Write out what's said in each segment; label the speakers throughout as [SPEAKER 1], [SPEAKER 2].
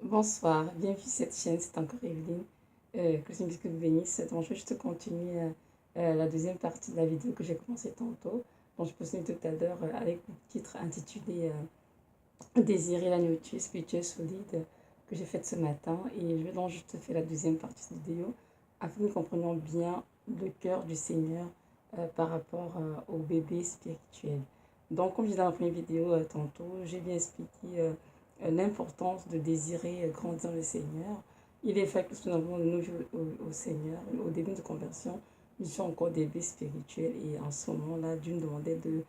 [SPEAKER 1] Bonsoir, bienvenue sur cette chaîne, c'est encore Evelyne. Que le Seigneur puisse vous bénisse. Donc, je vais juste continuer la deuxième partie de la vidéo que j'ai commencé tantôt. Donc, je postée tout à l'heure avec le titre intitulé Désirer la nourriture spirituelle solide que j'ai faite ce matin. Et je vais donc juste faire la deuxième partie de cette vidéo afin que nous comprenions bien le cœur du Seigneur par rapport au bébé spirituel. Donc, comme je disais dans la première vidéo tantôt, j'ai bien expliqué l'importance de désirer grandir le Seigneur. Il est vrai que nous avons de nos vies au Seigneur, au début de conversion, nous sommes encore des bébés spirituels et en ce moment-là, Dieu nous demandait de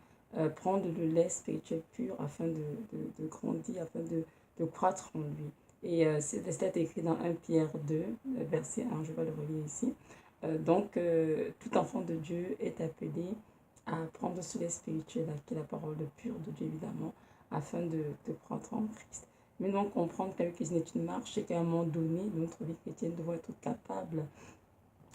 [SPEAKER 1] prendre le lait spirituel pur afin de grandir, afin de croître en lui. Et c'est écrit dans 1 Pierre 2, verset 1, je vais le relire ici. Tout enfant de Dieu est appelé à prendre ce lait spirituel, qui est la parole pure de Dieu, évidemment, afin de croître en Christ. Mais donc comprendre que la vie chrétienne est une marche et qu'à un moment donné, notre vie chrétienne doit être capable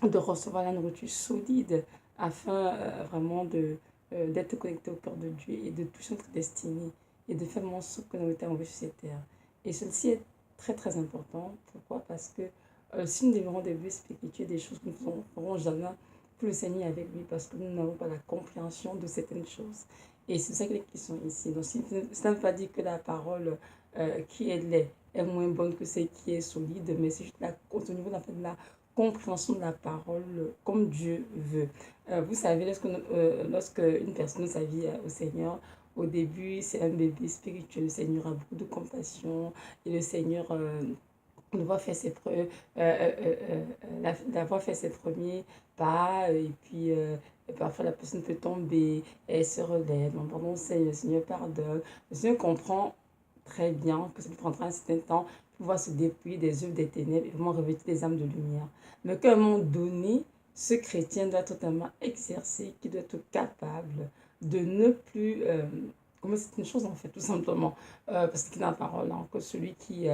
[SPEAKER 1] de recevoir la nourriture solide afin vraiment d'être connecté au cœur de Dieu et de toucher notre destinée et de faire mon ce que nous avons été envoyés sur cette terre. Et ceci est très très important. Pourquoi? Parce que si nous démarrons des vues spirituelles, des choses que nous ne ferons jamais pour le Seigneur avec lui parce que nous n'avons pas la compréhension de certaines choses. Et c'est ça qui sont ici. Donc, ça ne veut pas dire que la parole qui est laid est moins bonne que celle qui est solide, mais c'est juste au niveau de la compréhension de la parole comme Dieu veut. Vous savez, lorsque une personne s'avie au Seigneur, au début, c'est un bébé spirituel. Le Seigneur a beaucoup de compassion et le Seigneur d'avoir fait ses preuves, d'avoir fait ses premiers pas, et puis parfois la personne peut tomber, elle se relève, on pardon, le Seigneur pardonne. Le Seigneur comprend très bien que ça lui prendra un certain temps pour pouvoir se dépouiller des œuvres des ténèbres et vraiment revêtir les âmes de lumière. Mais qu'à un moment donné, ce chrétien doit totalement exercer, qu'il doit être capable de ne plus comment c'est une chose en fait, tout simplement. Parce qu'il y a la parole, hein, que celui qui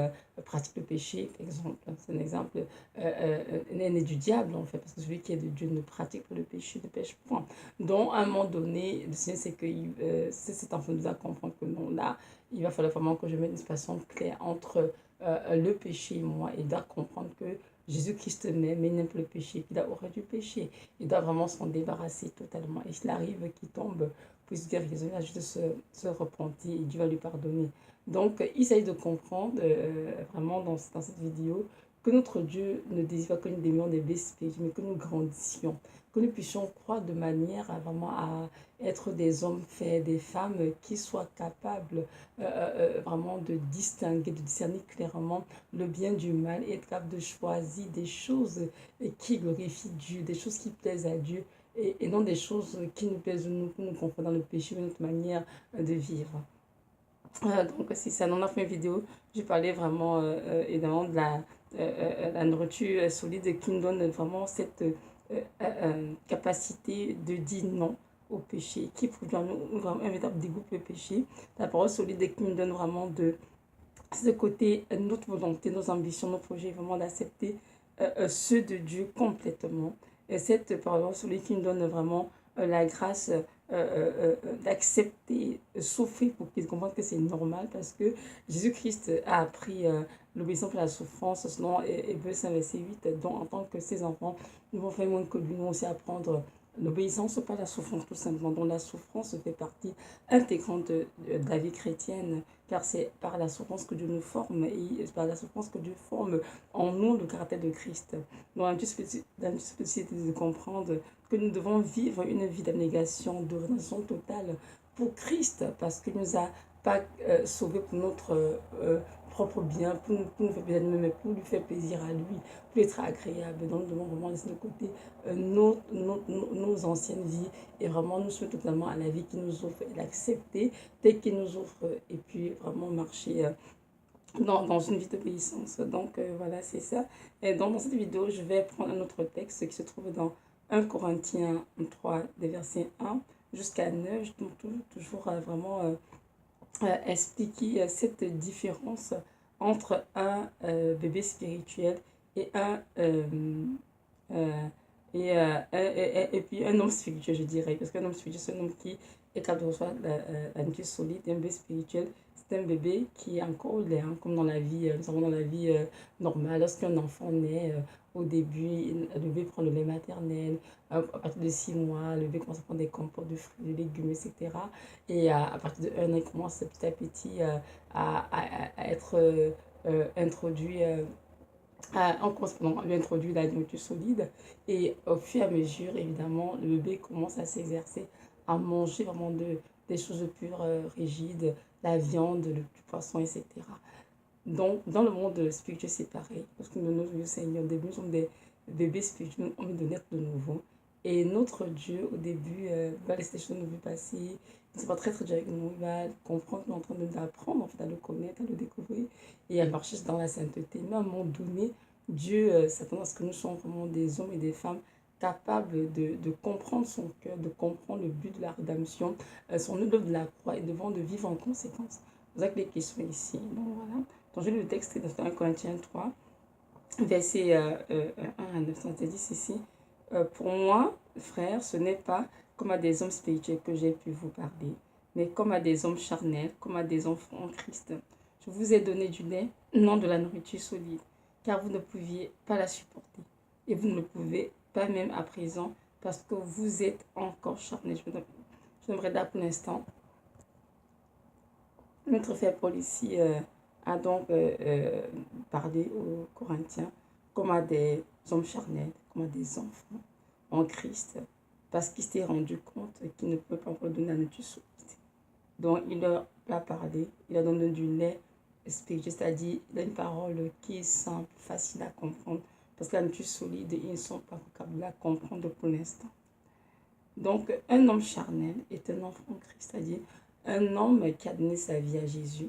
[SPEAKER 1] pratique le péché, exemple, c'est un exemple, est né du diable en fait, parce que celui qui est de Dieu ne pratique pas le péché, ne pêche point. Donc, à un moment donné, le Seigneur, c'est que cet enfant nous a compris que non, là, il va falloir vraiment que je mette une façon claire entre le péché et moi, et il doit comprendre que Jésus-Christ m'aime, mais il n'aime pas le péché, qu'il a horreur du péché. Il doit vraiment s'en débarrasser totalement. Et s'il arrive qu'il tombe, pour se guérir, il a juste se repentir et Dieu va lui pardonner. Donc, il s'agit de comprendre vraiment dans cette vidéo que notre Dieu ne désire pas que nous demeurions des bébés, mais que nous grandissions, que nous puissions croire de manière à vraiment à être des hommes faits, des femmes qui soient capables vraiment de distinguer, de discerner clairement le bien du mal et être capable de choisir des choses qui glorifient Dieu, des choses qui plaisent à Dieu et non des choses qui nous plaisent nous, qui nous confondent dans le péché, mais notre manière de vivre. Donc, c'est ça. Dans la première vidéo, j'ai parlé vraiment évidemment de la nourriture solide qui nous donne vraiment cette capacité de dire non au péché, qui produit en nous vraiment un véritable dégoût pour le péché. La parole solide qui nous donne vraiment de ce côté, notre volonté, nos ambitions, nos projets, vraiment d'accepter ceux de Dieu complètement. Et cette parole solide qui nous donne vraiment la grâce d'accepter, souffrir pour qu'ils comprennent que c'est normal parce que Jésus-Christ a appris l'obéissance à la souffrance selon Hébreux 5, verset 8. Donc, en tant que ses enfants, nous devons faire moins que lui, nous aussi apprendre l'obéissance, pas la souffrance tout simplement. Donc, la souffrance fait partie intégrante de la vie chrétienne car c'est par la souffrance que Dieu nous forme et par la souffrance que Dieu forme en nous le caractère de Christ. Donc, la nécessité de comprendre que nous devons vivre une vie d'abnégation, de renonçation totale pour Christ, parce qu'il ne nous a pas sauvés pour notre propre bien, pour nous faire plaisir à nous-mêmes, mais pour lui faire plaisir à lui, pour être agréable. Donc, nous devons vraiment laisser de côté nos anciennes vies et vraiment nous souhaiter totalement à la vie qui nous offre et l'accepter telle qu'il nous offre et puis vraiment marcher dans une vie d'obéissance. Donc voilà, c'est ça. Et donc dans cette vidéo, je vais prendre un autre texte qui se trouve dans 1 Corinthiens 3, des versets 1 jusqu'à 9. Donc toujours vraiment expliquer cette différence entre un bébé spirituel et euh, et puis un homme spirituel, je dirais. Parce qu'un homme spirituel, c'est un homme qui est capable de recevoir la nourriture solide. Et un bébé spirituel, c'est un bébé qui est encore au lait, hein, comme dans la vie, nous savons dans la vie normale. Lorsqu'un enfant naît, au début, le bébé prend le lait maternel. À partir de 6 mois, le bébé commence à prendre des compotes de fruits, de légumes, etc. Et à partir de 1 an, il commence petit à petit à être introduit. On commence à lui introduire la nourriture solide. Et au fur et à mesure, évidemment, le bébé commence à s'exercer, à manger vraiment des choses pures, rigides, la viande, le poisson, etc. Donc, dans le monde spirituel, c'est pareil. Parce que nous, Seigneur, au début, nous sommes des bébés spirituels, on envie de naître de nouveau. Et notre Dieu, au début, va laisser les choses nous passer. Il ne sait pas très dur avec nous. Il va comprendre qu'on est en train d'apprendre, en fait, à le connaître, à le découvrir et à marcher dans la sainteté. Mais à un moment donné, Dieu s'attend à ce que nous soyons vraiment des hommes et des femmes capables de comprendre son cœur, de comprendre le but de la rédemption, son œuvre de la croix et de vivre en conséquence. C'est pour ça que les questions ici. Donc voilà. Donc je lis le texte dans 1 Corinthiens 3, verset 1 à 9. Ça dit ici, pour moi, frère, ce n'est pas comme à des hommes spirituels que j'ai pu vous parler, mais comme à des hommes charnels, comme à des enfants en Christ. Je vous ai donné du lait, non de la nourriture solide, car vous ne pouviez pas la supporter. Et vous ne le pouvez pas même à présent, parce que vous êtes encore charnels. Je n'aimerais là pour l'instant. Notre frère Paul ici a donc parlé aux Corinthiens comme à des hommes charnels, comme à des enfants en Christ, parce qu'il s'est rendu compte qu'il ne pouvait pas encore donner la nourriture solide. Donc il leur a parlé, il a donné du lait spirituel, c'est-à-dire il a une parole qui est simple, facile à comprendre, parce que la nourriture solide, ils ne sont pas capables de la comprendre pour l'instant. Donc un homme charnel est un enfant en Christ, c'est-à-dire un homme qui a donné sa vie à Jésus,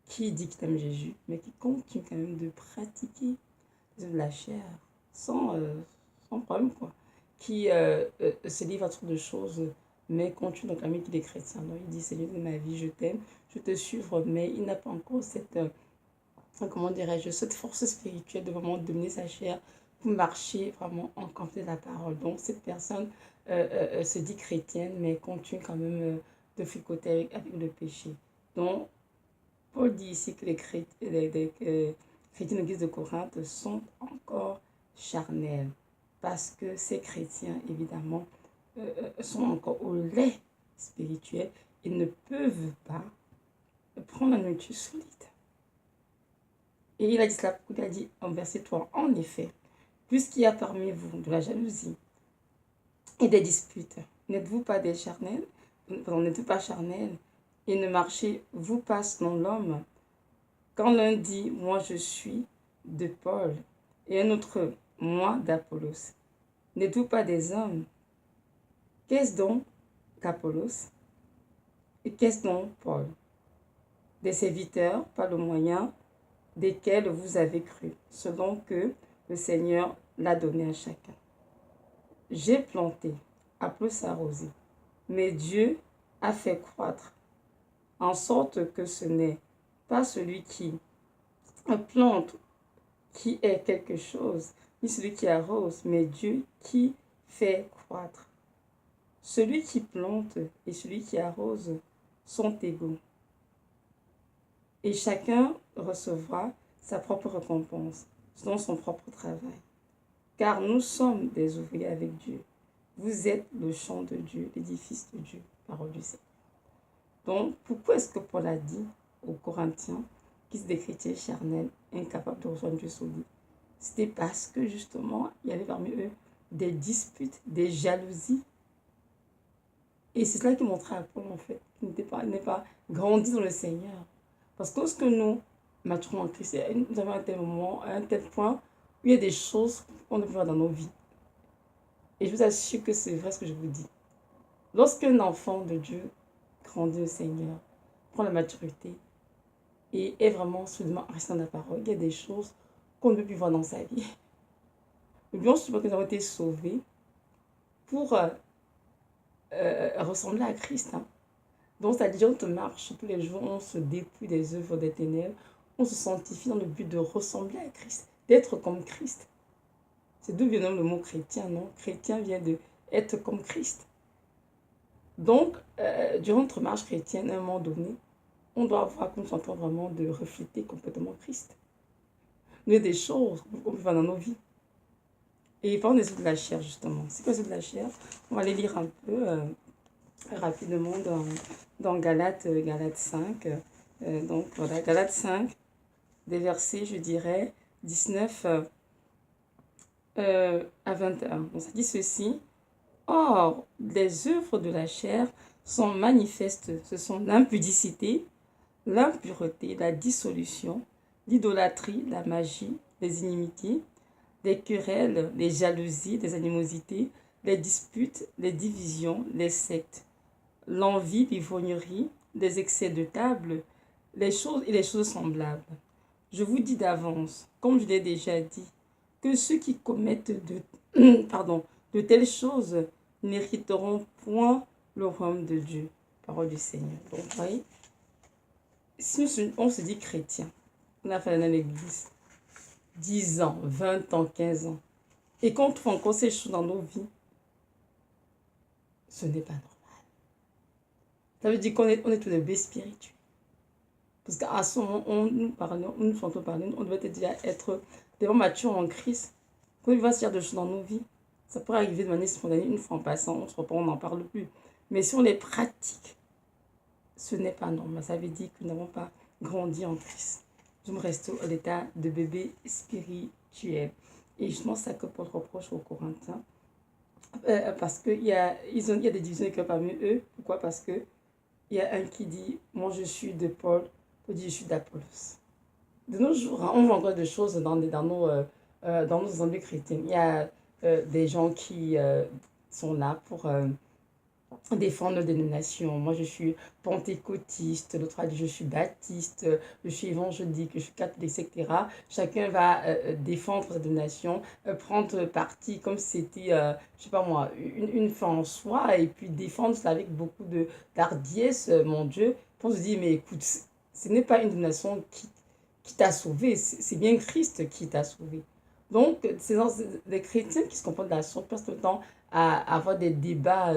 [SPEAKER 1] qui dit qu'il aime Jésus, mais qui continue quand même de pratiquer de la chair sans problème, quoi. Qui se livre à trop de choses, mais continue donc ami qu'il est chrétien. Donc il dit, Seigneur de ma vie, je t'aime, je te suivre, mais il n'a pas encore cette, comment dirais-je, cette force spirituelle de vraiment dominer sa chair pour marcher vraiment en compte de la parole. Donc cette personne se dit chrétienne, mais continue quand même de fricoter avec le péché. Donc Paul dit ici que les chrétiens de l'église de Corinthe sont encore charnels, parce que ces chrétiens, évidemment, sont encore au lait spirituel. Ils ne peuvent pas prendre la nourriture solide. Et il a dit cela, il a dit en verset 3, en effet, puisqu'il y a parmi vous de la jalousie et des disputes, n'êtes-vous pas des charnels? N'êtes-vous pas charnels? Et ne marchez-vous pas selon l'homme? Quand l'un dit, moi je suis de Paul, et un autre, moi d'Apollos, n'êtes-vous pas des hommes? Qu'est-ce donc qu'Apollos? Et qu'est-ce donc Paul? Des serviteurs par le moyen desquels vous avez cru, selon que le Seigneur l'a donné à chacun. J'ai planté, Apollos a arrosé, mais Dieu a fait croître, en sorte que ce n'est pas celui qui plante qui est quelque chose, ni celui qui arrose, mais Dieu qui fait croître. Celui qui plante et celui qui arrose sont égaux, et chacun recevra sa propre récompense selon son propre travail. Car nous sommes des ouvriers avec Dieu. Vous êtes le champ de Dieu, l'édifice de Dieu, parole du Seigneur. Donc, pourquoi est-ce que Paul a dit aux Corinthiens qu'ils étaient des chrétiens charnels, incapables de rejoindre Dieu solide? C'était parce que justement, il y avait parmi eux des disputes, des jalousies. Et c'est cela qui montrait à Paul, en fait, qu'il n'est pas grandi dans le Seigneur. Parce que lorsque nous maturons en Christ, nous avons un tel moment, un tel point, où il y a des choses qu'on ne peut pas dans nos vies. Et je vous assure que c'est vrai ce que je vous dis. Lorsqu'un enfant de Dieu grandit au Seigneur, prend la maturité et est vraiment soudainement resté dans la parole, il y a des choses qu'on ne peut plus voir dans sa vie. Mais bien sûr que nous avons été sauvés pour ressembler à Christ. Hein. Donc, c'est-à-dire, on marche tous les jours, on se dépouille des œuvres des ténèbres, on se sanctifie dans le but de ressembler à Christ, d'être comme Christ. C'est d'où vient le mot chrétien, non? Chrétien vient de être comme Christ. Donc, durant notre marche chrétienne, à un moment donné, on doit avoir comme sentiment vraiment de refléter complètement Christ. Il y a des choses qu'on peut faire dans nos vies. Et parlons des œuvres de la chair, justement. C'est quoi les œuvres de la chair? On va les lire un peu rapidement dans Galates, Galates 5. Donc voilà, Galates 5, des versets, je dirais, 19 à 21. Donc ça dit ceci. Or, les œuvres de la chair sont manifestes. Ce sont l'impudicité, l'impureté, la dissolution, l'idolâtrie, la magie, les inimitiés, les querelles, les jalousies, les animosités, les disputes, les divisions, les sectes, l'envie, l'ivrognerie, les excès de table, les choses et les choses semblables. Je vous dis d'avance, comme je l'ai déjà dit, que ceux qui commettent de telles choses n'hériteront point le royaume de Dieu. Parole du Seigneur. Donc, vous voyez, si on se dit chrétien, on a fait dans l'église 10 ans, 20 ans, 15 ans, et qu'on trouve encore ces choses dans nos vies, ce n'est pas normal. Ça veut dire qu'on est tout de bébés spirituels. Parce qu'à ce moment, nous entend parler, on devait déjà être vraiment mature en Christ. Quand il va se faire de choses dans nos vies, ça pourrait arriver de manière spontanée, une fois en passant, on se reprend, on n'en parle plus. Mais si on les pratique, ce n'est pas normal. Ça veut dire que nous n'avons pas grandi en Christ. Nous restons à l'état de bébé spirituel. Et justement, c'est ça que Paul reproche aux Corinthiens. Parce qu'il y a des divisions que parmi eux. Pourquoi? Parce qu'il y a un qui dit, moi je suis de Paul, l'autre dit, je suis d'Apollos. De nos jours, on voit encore des choses dans nos assemblées chrétiennes. Il y a des gens qui sont là pour défendre nos dénominations. Moi, je suis pentecôtiste, l'autre a dit je suis baptiste, je suis évangélique, je suis catholique, etc. Chacun va défendre sa dénomination, prendre parti comme si c'était, je sais pas moi, une fin en soi, et puis défendre cela avec beaucoup d'hardiesse, mon Dieu. On se dit, mais écoute, ce n'est pas une dénomination qui t'a sauvé, c'est bien Christ qui t'a sauvé. Donc, c'est les chrétiens qui se comportent de la sorte, passent le temps à avoir des débats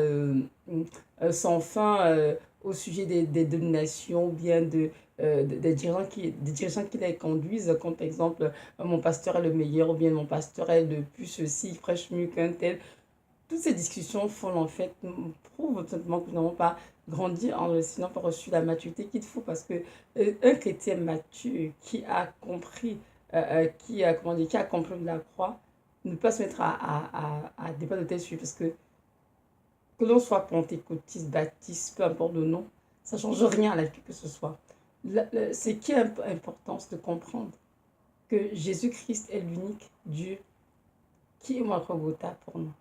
[SPEAKER 1] sans fin au sujet des dominations, ou bien des dirigeants qui les conduisent, comme par exemple, mon pasteur est le meilleur, ou bien mon pasteur est le plus ceci, il prêche mieux qu'un tel. Toutes ces discussions font en fait, prouvent simplement que nous n'avons pas grandi en le sinon pas reçu la maturité qu'il faut, parce que un chrétien mature qui a compris, qui a compris la croix, ne peut pas se mettre à débattre de tels sujets, parce que l'on soit pentecôtiste, baptiste, peu importe le nom, ça ne change rien à la vie que ce soit. Ce qui est important, c'est de comprendre que Jésus-Christ est l'unique Dieu qui est mort au Golgotha pour nous,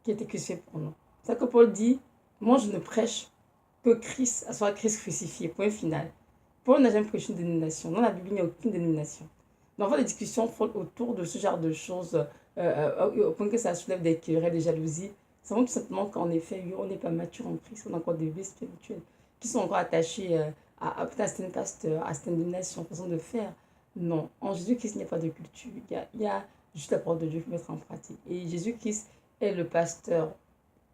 [SPEAKER 1] qui a été crucifié pour nous. C'est ça que Paul dit, moi je ne prêche que Christ, soit Christ crucifié, point final. Paul n'a jamais prêché une dénomination. Dans la Bible, il n'y a aucune dénomination. Donc, on va des discussions folles autour de ce genre de choses, au point que ça soulève des querelles, des jalousies. Ça montre tout simplement qu'en effet, on n'est pas mature en Christ, on a encore des bébés spirituels qui sont encore attachés à certains pasteurs, à certaines dénominations, façon de faire. Non, en Jésus-Christ, il n'y a pas de culture. Il y a juste la parole de Dieu qu'il faut mettre en pratique. Et Jésus-Christ est le pasteur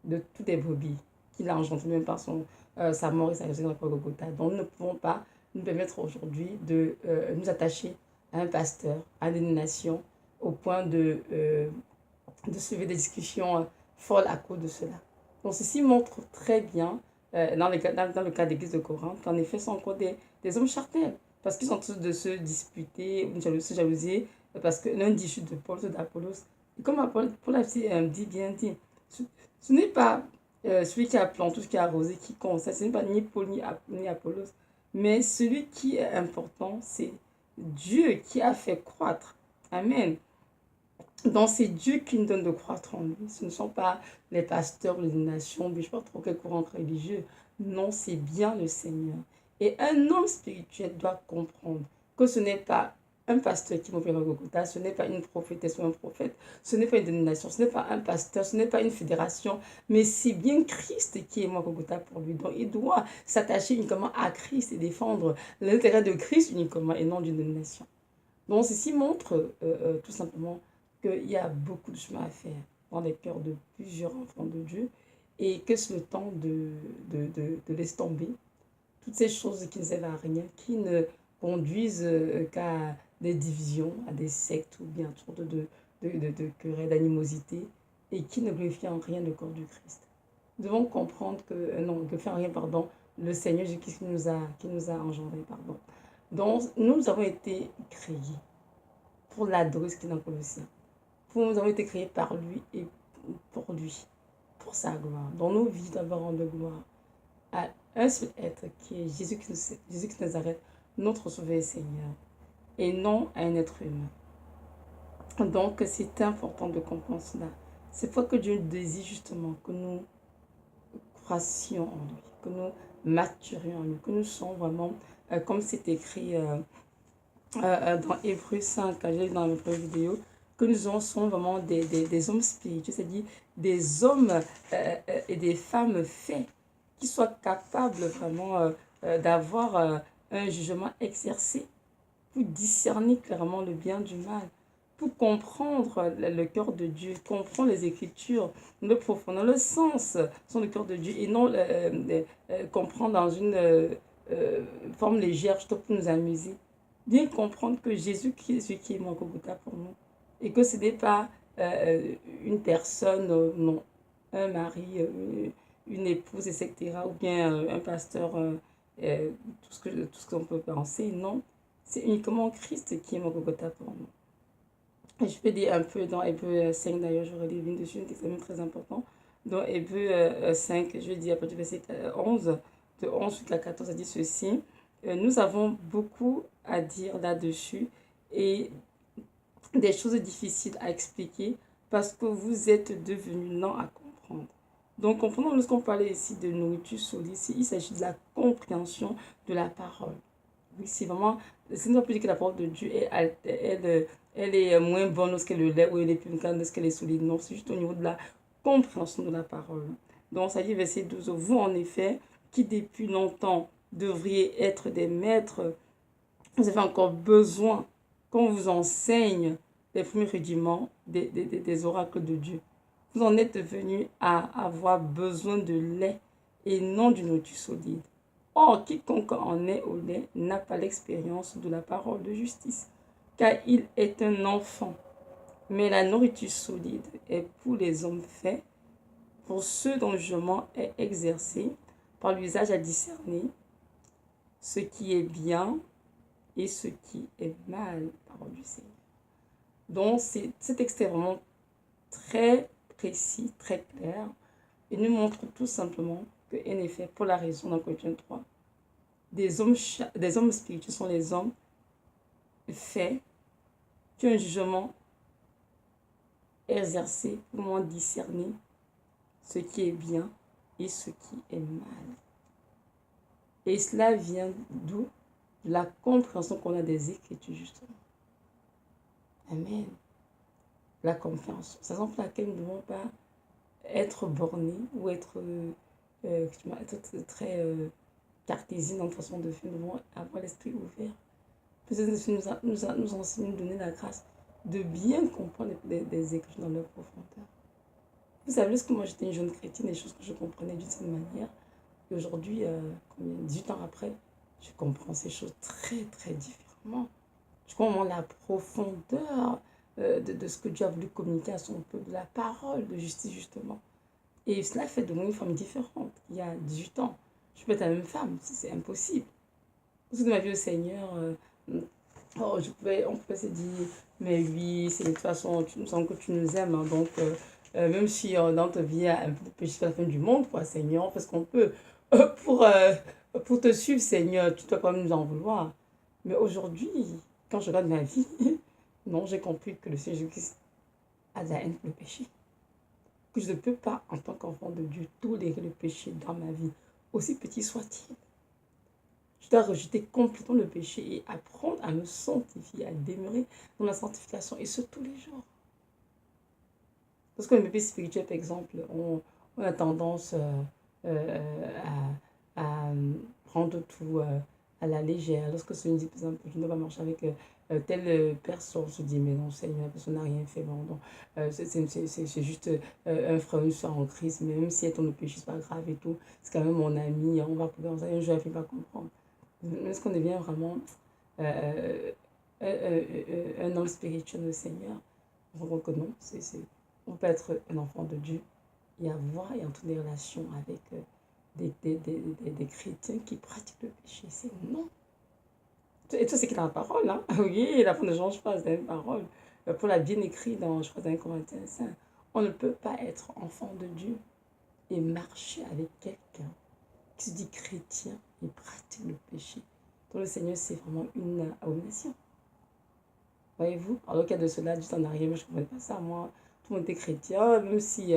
[SPEAKER 1] de toutes les brebis qu'il a engendré même par sa mort et sa résurrection dans le Golgotha. Donc, nous ne pouvons pas nous permettre aujourd'hui de nous attacher à un pasteur, à une nation, au point de soulever des discussions folles à cause de cela. Donc, ceci montre très bien, dans le cas de l'église de Corinthe, qu'en effet, ce sont encore des hommes charnels, parce qu'ils sont en train de se disputer, ou de se jalouser, parce que l'un dit je suis de Paul, l'autre d'Apollos. Et comme Paul a dit bien dit, ce n'est pas celui qui a planté, qui a arrosé, qui compte. Ce n'est pas ni Paul ni Apollos. Mais celui qui est important, c'est Dieu qui a fait croître. Amen. Donc c'est Dieu qui nous donne de croître en lui. Ce ne sont pas les pasteurs, les nations, je ne sais pas trop quel courant religieux. Non, c'est bien le Seigneur. Et un homme spirituel doit comprendre que ce n'est pas un pasteur qui m'ouvre le Golgotha, ce n'est pas une prophétesse ou un prophète, ce n'est pas une dénomination, ce n'est pas un pasteur, ce n'est pas une fédération, mais c'est bien Christ qui est mon Golgotha pour lui. Donc il doit s'attacher uniquement à Christ et défendre l'intérêt de Christ uniquement et non d'une dénomination. Donc ceci montre tout simplement qu'il y a beaucoup de chemin à faire dans les cœurs de plusieurs enfants de Dieu et que c'est le temps de laisser tomber toutes ces choses qui ne servent à rien, qui ne conduisent qu'à des divisions, à des sectes ou bien toutes sortes de querelles, d'animosité, et qui ne glorifient en rien le corps du Christ. Nous devons comprendre que, non, que fait en rien, pardon, le Seigneur Jésus-Christ qui nous a engendrés, pardon. Donc, nous avons été créés pour l'adorer, ce qui est dans Colossiens. Nous avons été créés par lui et pour lui, pour sa gloire. Dans nos vies, d'abord rendre gloire à un seul être qui est Jésus-Christ de Nazareth, notre Sauveur et Seigneur, et non à un être humain. Donc, c'est important de comprendre cela. C'est pourquoi que Dieu désire justement que nous croissions en lui, que nous maturions en lui, que nous soyons vraiment, comme c'est écrit dans Hébreux 5, quand j'ai lu dans la première vidéo, que nous sommes vraiment des hommes spirituels, c'est-à-dire des hommes et des femmes faits, qui soient capables vraiment d'avoir un jugement exercé pour discerner clairement le bien du mal, pour comprendre le cœur de Dieu, comprendre les Écritures, le profondeur, le sens sur le cœur de Dieu, et non comprendre dans une forme légère, juste pour nous amuser. Bien comprendre que Jésus-Christ est celui qui est mort au Golgotha pour nous, et que ce n'est pas une personne, non, un mari, une épouse, etc., ou bien un pasteur, tout ce qu'on peut penser, non. C'est uniquement Christ qui est mort au Golgotha pour nous. Et je peux dire un peu dans Hébreux 5, d'ailleurs, je relis une dessus, qui est quand même très important. Dans Hébreux 5, je vais dire à partir du verset 11, de 11 jusqu'à 14, ça dit ceci. Nous avons beaucoup à dire là-dessus et des choses difficiles à expliquer parce que vous êtes devenus lents à comprendre. Donc, comprenons, lorsqu'on parlait ici de nourriture solide, il s'agit de la compréhension de la parole. Oui, c'est vraiment, c'est ne pas dire que la parole de Dieu elle est moins bonne lorsqu'elle est lait ou elle est plus grande lorsqu'elle est solide. Non, c'est juste au niveau de la compréhension de la parole. Donc, ça dit verset 12. Vous, en effet, qui depuis longtemps devriez être des maîtres, vous avez encore besoin qu'on vous enseigne les premiers rudiments des oracles de Dieu. Vous en êtes venus à avoir besoin de lait et non d'une nourriture solide. Or, quiconque en est au lait n'a pas l'expérience de la parole de justice, car il est un enfant. Mais la nourriture solide est pour les hommes faits, pour ceux dont le jugement est exercé par l'usage à discerner ce qui est bien et ce qui est mal, parole du Seigneur. Donc, cet texte est vraiment très précis, très clair, et nous montre tout simplement que, en effet, pour la raison dans Colossiens 3, des hommes spirituels sont les hommes faits qui ont un jugement exercé pour discerner ce qui est bien et ce qui est mal. Et cela vient d'où? De la compréhension qu'on a des Écritures, justement. Amen. La compréhension. C'est la raison pour laquelle nous ne devons pas être bornés ou être très cartésiens dans notre façon de faire. Nous devons avoir l'esprit ouvert. Peut-être nous enseigne, nous donner la grâce de bien comprendre des Écritures dans leur profondeur. Vous savez, lorsque moi j'étais une jeune chrétienne, les choses que je comprenais d'une certaine manière, et aujourd'hui, 18 ans après, je comprends ces choses très, très différemment. Je comprends la profondeur de ce que Dieu a voulu communiquer à son peuple, de la parole de justice, justement. Et cela fait de moi une femme différente. Il y a 18 ans, je peux être la même femme, c'est impossible. Parce que de ma vie au Seigneur, on pouvait se dire, mais oui, c'est de toute façon, tu nous sens que tu nous aimes, hein, donc même si dans ta vie, il y a un peu de péché à la fin du monde, quoi, Seigneur, parce qu'on peut, pour, pour te suivre, Seigneur, tu dois quand même nous en vouloir. Mais aujourd'hui, quand je regarde ma vie, non, j'ai compris que le Seigneur Jésus-Christ a de la haine pour le péché. Que je ne peux pas, en tant qu'enfant de Dieu, tolérer le péché dans ma vie, aussi petit soit-il. Je dois rejeter complètement le péché et apprendre à me sanctifier, à demeurer dans la sanctification, et ce, tous les jours. Parce que les bébés spirituels, par exemple, on a tendance à prendre tout à la légère. Lorsque ce dit, par exemple, je ne dois pas marcher avec telle personne se dit, mais non, Seigneur, la personne n'a rien fait, bon, non, c'est juste un frère, une soeur en crise, mais même si elle tombe au péché, c'est pas grave et tout, c'est quand même mon ami, on va pouvoir, un jour, elle ne va pas comprendre. Est-ce qu'on devient vraiment euh, un homme spirituel au Seigneur? On voit que non, on peut être un enfant de Dieu et avoir et entrer des relations avec des chrétiens qui pratiquent le péché. C'est non. Et tout, c'est qu'il a la parole. Hein? Oui, la parole ne change pas, c'est une parole. Paul a bien écrit dans, je crois, dans 1 Corinthiens 5. On ne peut pas être enfant de Dieu et marcher avec quelqu'un qui se dit chrétien et pratique le péché. Pour le Seigneur, c'est vraiment une abomination. Voyez-vous? Alors qu'il y a de cela, du temps en arrière, moi, je ne comprenais pas ça. Moi, tout le monde était chrétien, même si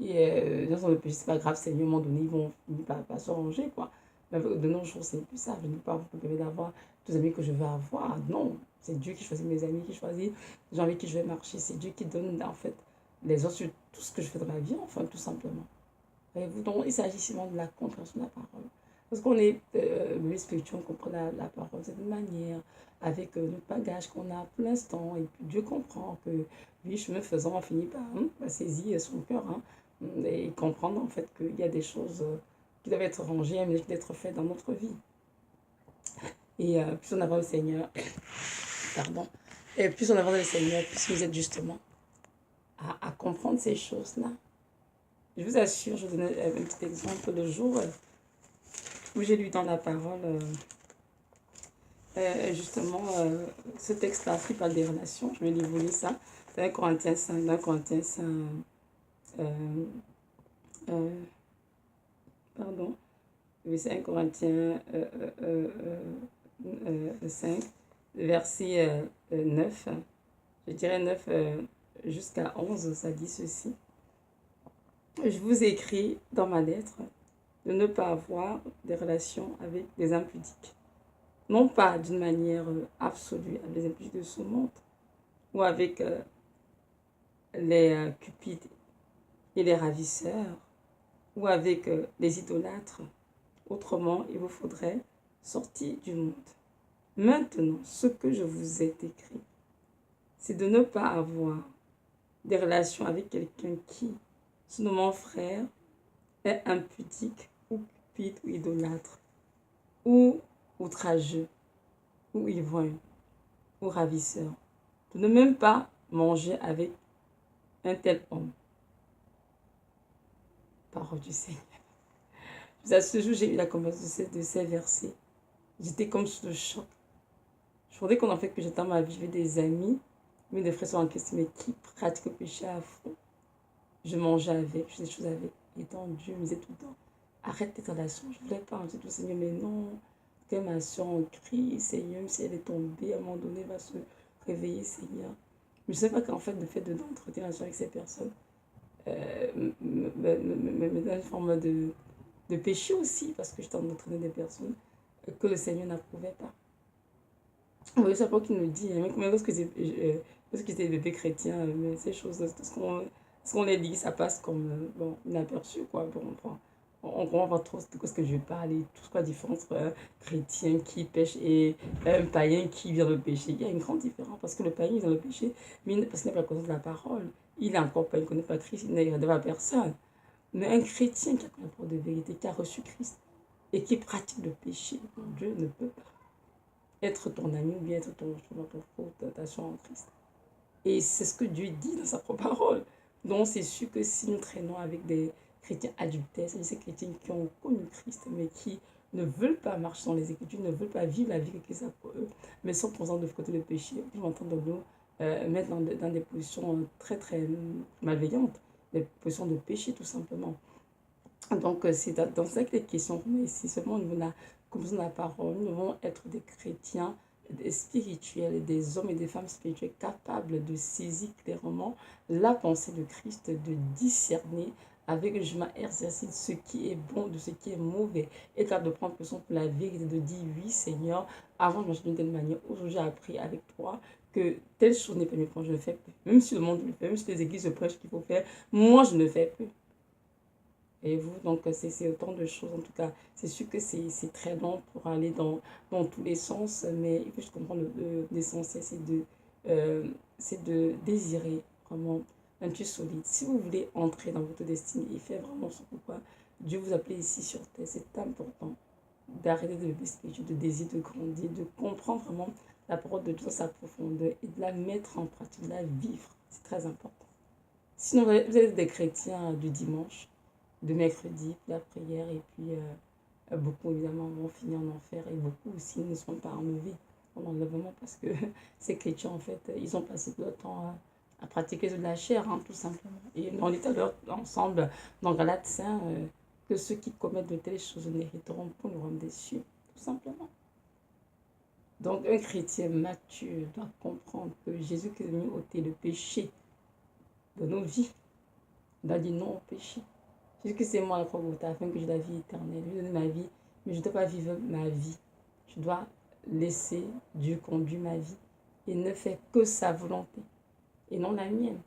[SPEAKER 1] les gens sont le péché, c'est pas grave, c'est à un moment donné, ils vont finir par se ranger, quoi. Mais de nos jours, c'est plus ça. Je ne peux pas vous permettre d'avoir tous les amis que je veux avoir. Non, c'est Dieu qui choisit mes amis, qui choisit les gens avec qui je vais marcher. C'est Dieu qui donne, en fait, les autres sur tout ce que je fais dans ma vie, enfin, tout simplement. Voyez-vous? Donc, il s'agit seulement de la compréhension de la parole. Parce qu'on est spirituel, on comprend la parole de cette manière, avec le bagage qu'on a pour l'instant. Et puis Dieu comprend que, oui, chemin faisant, on finit par saisir son cœur et comprendre en fait qu'il y a des choses qui doivent être rangées, mais qui doivent être faites dans notre vie. Et plus on avance le Seigneur, pardon, et plus on avance le Seigneur, plus vous êtes justement à comprendre ces choses-là. Je vous assure, je vous donne un petit exemple. Le jour où j'ai lu dans la parole, justement, ce texte-là qui parle des relations, je vais lui voler ça. C'est 1 Corinthiens 5, 1 Corinthiens 5, pardon, c'est 1 Corinthiens 5, verset 9, je dirais 9 jusqu'à 11, ça dit ceci. Je vous écris dans ma lettre de ne pas avoir des relations avec des impudiques. Non pas d'une manière absolue avec les impudiques de ce monde ou avec les cupides et les ravisseurs ou avec les idolâtres. Autrement, il vous faudrait sortir du monde. Maintenant, ce que je vous ai écrit, c'est de ne pas avoir des relations avec quelqu'un qui, se nommant frère, est impudique ou cupide ou idolâtre ou outrageux ou ivrogne ou ravisseur. De ne même pas manger avec un tel homme. Parole du Seigneur. À ce jour, j'ai eu la conversation de ces versets. J'étais comme sous le choc. Je voudrais qu'on en fait que j'étais dans ma vie, j'avais des amis, mais des frères sont en question, mais qui pratiquent le péché à fond. Je mangeais avec, je faisais des choses avec. Et tant Dieu me disait tout le temps, arrête tes relations. Je ne voulais pas, je disais tout Seigneur, mais non, que ma soeur en crie, Seigneur, même si elle est tombée, à un moment donné, elle va se réveiller, Seigneur. Mais je ne sais pas qu'en fait, le fait d'entretenir la relation avec ces personnes me donne une forme de péché aussi, parce que j'étais en train d'entraîner des personnes que le Seigneur n'approuvait pas. Oui, c'est pas qu'il nous dit, mais lorsque j'étais bébé chrétien, mais ces choses, ce qu'on les dit, ça passe comme bon, inaperçu, quoi. Bon, on comprend pas trop de quoi ce que je vais parler, tout ce quoi la différence entre un chrétien qui pêche et un païen qui vient le péché. Il y a une grande différence, parce que le païen vient le péché, mais parce qu'il n'a pas connaissance de la parole. Il est encore pas, il ne connaît pas Christ, il n'est devant personne. Mais un chrétien qui a la parole de vérité, qui a reçu Christ et qui pratique le péché, Dieu ne peut pas être ton ami ou bien être ton frère, ta soeur en Christ. Et c'est ce que Dieu dit dans sa propre parole. Donc c'est sûr que si nous traînons avec des chrétiens adultères, c'est-à-dire ces chrétiens qui ont connu Christ, mais qui ne veulent pas marcher dans les Écritures, ne veulent pas vivre la vie que Christ a pour eux, mais sont conscients de côté le péché, ils vont entendre nous mettre dans des positions très très malveillantes, des positions de péché tout simplement. Donc c'est dans cette question, mais si seulement au niveau de la compréhension de la parole, nous devons être des chrétiens des spirituels, des hommes et des femmes spirituels capables de saisir clairement la pensée de Christ, de discerner avec jugement exercice ce qui est bon de ce qui est mauvais, et capable de prendre position pour la vérité, de dire oui Seigneur, avant je me suis d'une telle manière, aujourd'hui j'ai appris avec toi que telle chose n'est pas mieux quand je ne fais plus. Même si le monde le fait, même si les églises prêchent qu'il faut faire, moi je ne fais plus. Et vous, donc c'est autant de choses. En tout cas, c'est sûr que c'est très long pour aller dans tous les sens, mais il faut juste comprendre l'essentiel, c'est de désirer vraiment un Dieu solide. Si vous voulez entrer dans votre destinée et faire vraiment ce pourquoi Dieu vous a appelé ici sur terre, c'est important d'arrêter de lever spirituel, de désirer de grandir, de comprendre vraiment la parole de Dieu dans sa profondeur et de la mettre en pratique, de la vivre. C'est très important. Sinon, vous êtes des chrétiens du dimanche, de mercredi, puis la prière, et puis beaucoup évidemment vont finir en enfer, et beaucoup aussi ne sont pas enlevés en enlèvement parce que ces chrétiens, en fait, ils ont passé tout leur temps à pratiquer de la chair, hein, tout simplement. Et on dit à l'heure ensemble dans Galates 5 que ceux qui commettent de telles choses n'hériteront pas le royaume des cieux, tout simplement. Donc, un chrétien mature doit comprendre que Jésus qui est venu ôter le péché de nos vies, doit dire non au péché. Jésus que c'est moi la pauvreté afin que j'ai la vie éternelle. Je donne ma vie, mais je ne dois pas vivre ma vie. Je dois laisser Dieu conduire ma vie et ne faire que sa volonté et non la mienne.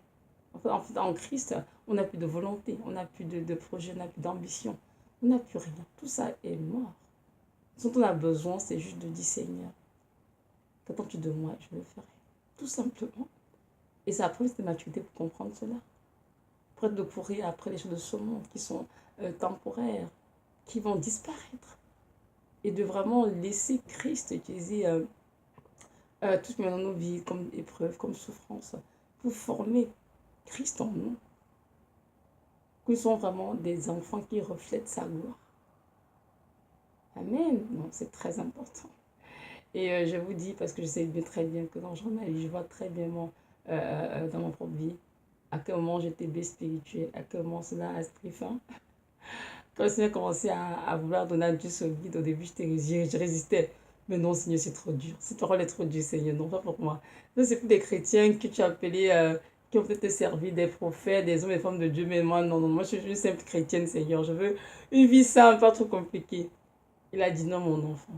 [SPEAKER 1] En fait, en Christ, on n'a plus de volonté, on n'a plus de projet, on n'a plus d'ambition, on n'a plus rien. Tout ça est mort. Ce dont on a besoin, c'est juste de dire Seigneur, qu'attends-tu de moi? Je le ferai. Tout simplement. Et c'est après cette maturité pour comprendre cela. Prête de courir après les choses de ce monde qui sont temporaires, qui vont disparaître. Et de vraiment laisser Christ utiliser tout ce qui est dans nos vies comme épreuve, comme souffrance, pour former Christ en nous. Que nous sommes vraiment des enfants qui reflètent sa gloire. Amen. Non, c'est très important. Et je vous dis, parce que je sais bien très bien que dans ma vie, je vois très bien dans ma propre vie, à quel moment j'étais baie spirituelle, à quel moment cela a pris fin. Quand le Seigneur a commencé à vouloir donner à Dieu solide, au début, je résistais. Mais non, Seigneur, c'est trop dur. Cette parole est trop dure, Seigneur. Non, pas pour moi. Ça, c'est pour des chrétiens que tu as appelés, qui ont peut-être servi des prophètes, des hommes et femmes de Dieu. Mais moi, non, non, moi, je suis une simple chrétienne, Seigneur. Je veux une vie simple, pas trop compliquée. Il a dit non, mon enfant.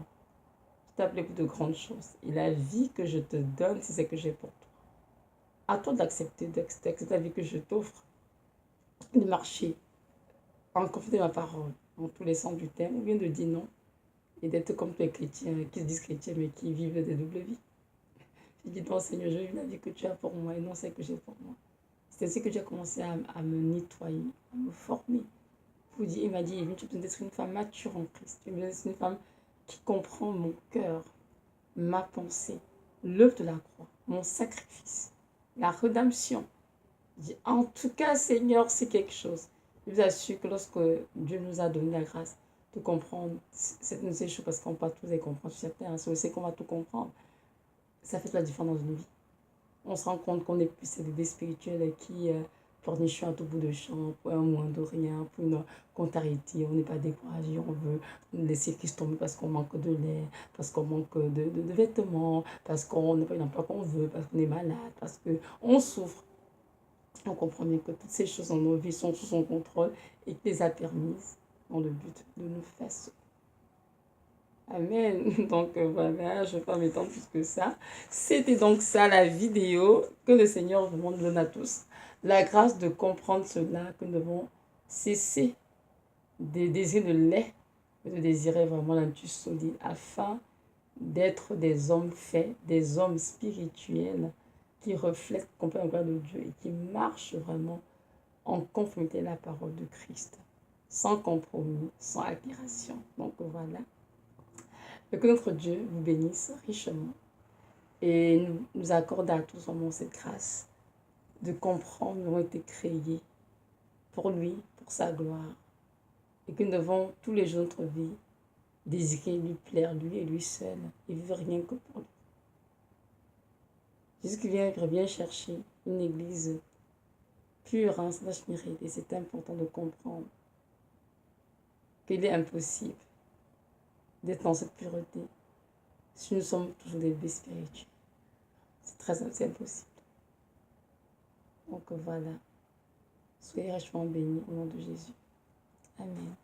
[SPEAKER 1] Je t'ai appelé pour de grandes choses. Et la vie que je te donne, c'est ce que j'ai pour toi. À toi d'accepter la vie que je t'offre, de marcher en confiance ma parole, en tous les sens du terme, ou bien de dire non, et d'être comme tous les chrétiens qui se disent chrétiens mais qui vivent des doubles vies. Je dis non, Seigneur, je vis la vie que tu as pour moi et non celle que j'ai pour moi. C'est ainsi que j'ai commencé à me nettoyer, à me former. Il m'a dit, tu peux être une femme mature en Christ. Tu peux être une femme qui comprend mon cœur, ma pensée, l'œuvre de la croix, mon sacrifice, la rédemption. Je dis, en tout cas, Seigneur, c'est quelque chose. Je vous assure que lorsque Dieu nous a donné la grâce de comprendre ces choses, parce qu'on ne peut pas tous les comprendre, certains, c'est aussi qu'on va tout comprendre, ça fait la différence dans nos vies. On se rend compte qu'on n'est plus ces bébés spirituels qui pleurnichent à tout bout de champ, pour un moins de rien, pour une contrariété. On n'est pas découragé, on veut laisser Christ tomber parce qu'on manque de lait, parce qu'on manque de vêtements, parce qu'on n'a pas une emploi qu'on veut, parce qu'on est malade, parce qu'on souffre. On comprend bien que toutes ces choses dans nos vies sont sous son contrôle et qu'il les a permises dans le but de nous faire sauver. Amen. Donc voilà, je ne vais pas m'étendre plus que ça. C'était donc ça la vidéo que le Seigneur vous donne à tous. La grâce de comprendre cela, que nous devons cesser de désirer le lait, mais de désirer vraiment la Dieu solide afin d'être des hommes faits, des hommes spirituels qui reflètent complètement la gloire de Dieu et qui marchent vraiment en conformité à la parole de Christ, sans compromis, sans altération. Donc voilà. Que notre Dieu vous bénisse richement et nous accorde à tous vraiment cette grâce de comprendre que nous avons été créés pour lui, pour sa gloire, et que nous devons tous les jours de notre vie désirer lui plaire, lui et lui seul, et vivre rien que pour lui. Jésus qui vient chercher une église pure, hein, sans mérite, et c'est important de comprendre qu'il est impossible d'être dans cette pureté si nous sommes toujours des bébés spirituels. C'est impossible. Donc voilà. Soyez richement bénis au nom de Jésus. Amen.